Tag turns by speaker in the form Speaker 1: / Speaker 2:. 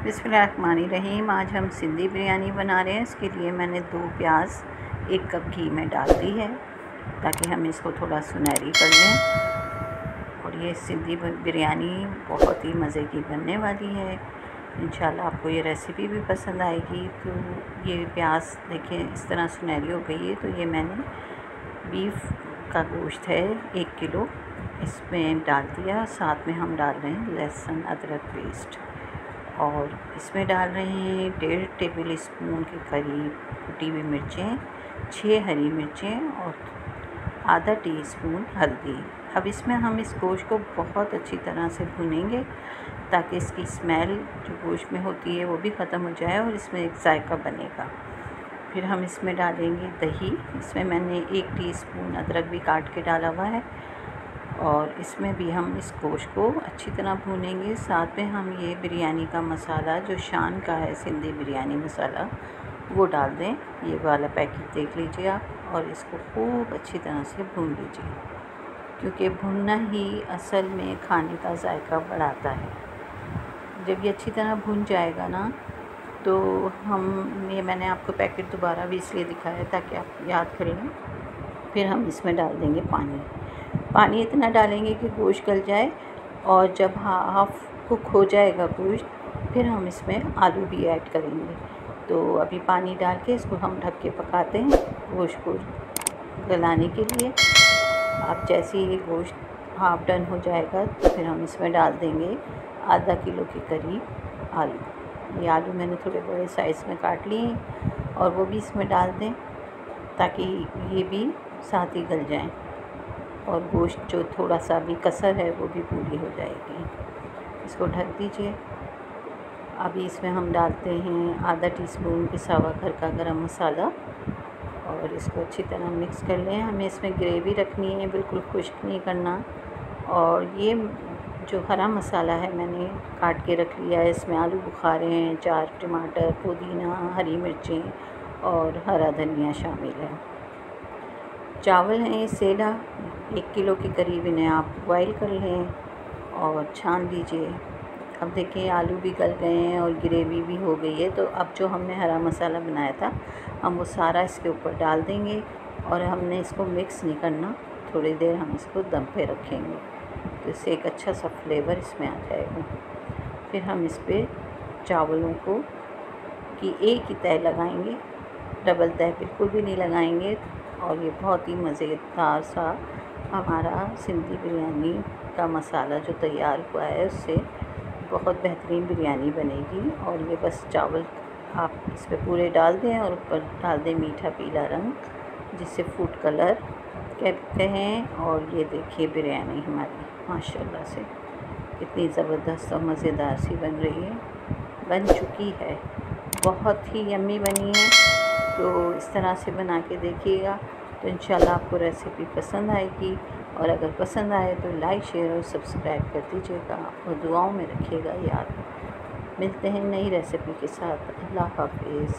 Speaker 1: बिस्मिल्लाहिर्रहमानिर्रहीम। आज हम सिंधी बिरयानी बना रहे हैं। इसके लिए मैंने 2 प्याज 1 कप घी में डाल दी है ताकि हम इसको थोड़ा सुनहरी कर लें। और ये सिंधी बिरयानी बहुत ही मज़े की बनने वाली है। इंशाल्लाह आपको ये रेसिपी भी पसंद आएगी। तो ये प्याज देखिए इस तरह सुनहरी हो गई है। तो ये मैंने बीफ का गोश्त है 1 किलो इसमें डाल दिया। साथ में हम डाल रहे हैं लहसुन अदरक पेस्ट और इसमें डाल रहे हैं 1.5 टेबल स्पून के करीब कुटी हुई मिर्चें, 6 हरी मिर्चें और आधा टीस्पून हल्दी। अब इसमें हम इस गोश्त को बहुत अच्छी तरह से भूनेंगे ताकि इसकी स्मेल जो गोश्त में होती है वो भी ख़त्म हो जाए और इसमें एक जायका बनेगा। फिर हम इसमें डालेंगे दही। इसमें मैंने 1 टीस्पून अदरक भी काट के डाला हुआ है और इसमें भी हम इस गोश्त को अच्छी तरह भूनेंगे। साथ में हम ये बिरयानी का मसाला जो शान का है, सिंधी बिरयानी मसाला, वो डाल दें। ये वाला पैकेट देख लीजिए आप और इसको खूब अच्छी तरह से भून लीजिए क्योंकि भूनना ही असल में खाने का जायका बढ़ाता है। जब ये अच्छी तरह भून जाएगा ना तो मैंने आपको पैकेट दोबारा भी इसलिए दिखाया ताकि आप याद कर लें। फिर हम इसमें डाल देंगे पानी इतना डालेंगे कि गोश्त गल जाए और जब हाफ़ कुक हो जाएगा गोश्त फिर हम इसमें आलू भी ऐड करेंगे। तो अभी पानी डाल के इसको हम ढक के पकाते हैं गोश्त को गलाने के लिए। अब जैसे ही गोश्त हाफ़ डन हो जाएगा तो फिर हम इसमें डाल देंगे आधा किलो के करीब आलू। ये आलू मैंने थोड़े बड़े साइज़ में काट लिए और वो भी इसमें डाल दें ताकि ये भी साथ ही गल जाएँ और गोश्त जो थोड़ा सा भी कसर है वो भी पूरी हो जाएगी। इसको ढक दीजिए। अभी इसमें हम डालते हैं आधा टीस्पून पिसा हुआ घर का गरम मसाला और इसको अच्छी तरह मिक्स कर लें। हमें इसमें ग्रेवी रखनी है, बिल्कुल खुश्क नहीं करना। और ये जो हरा मसाला है मैंने काट के रख लिया है। इसमें आलू बुखारे हैं, 4 टमाटर, पुदीना, हरी मिर्चें और हरा धनिया शामिल है। चावल हैं सेला 1 किलो के करीब, इन्हें आप बॉईल कर लें और छान लीजिए। अब देखिए आलू भी गल गए हैं और ग्रेवी भी हो गई है। तो अब जो हमने हरा मसाला बनाया था हम वो सारा इसके ऊपर डाल देंगे और हमने इसको मिक्स नहीं करना। थोड़ी देर हम इसको दम पे रखेंगे तो इससे एक अच्छा सा फ्लेवर इसमें आ जाएगा। फिर हम इस पर चावलों को की एक ही तह लगाएंगे, डबल तह बिल्कुल भी नहीं लगाएंगे। और ये बहुत ही मज़ेदार सा हमारा सिंधी बिरयानी का मसाला जो तैयार हुआ है उससे बहुत बेहतरीन बिरयानी बनेगी। और ये बस चावल आप इस पर पूरे डाल दें और ऊपर डाल दें मीठा पीला रंग जिससे फूड कलर कहते हैं। और ये देखिए बिरयानी हमारी माशाल्लाह से कितनी ज़बरदस्त और मज़ेदार सी बन रही है, बन चुकी है। बहुत ही यम्मी बनी है। तो इस तरह से बना के देखिएगा तो इंशाल्लाह आपको रेसिपी पसंद आएगी। और अगर पसंद आए तो लाइक शेयर और सब्सक्राइब कर दीजिएगा और दुआओं में रखिएगा याद। मिलते हैं नई रेसिपी के साथ। अल्लाह हाफ़िज़।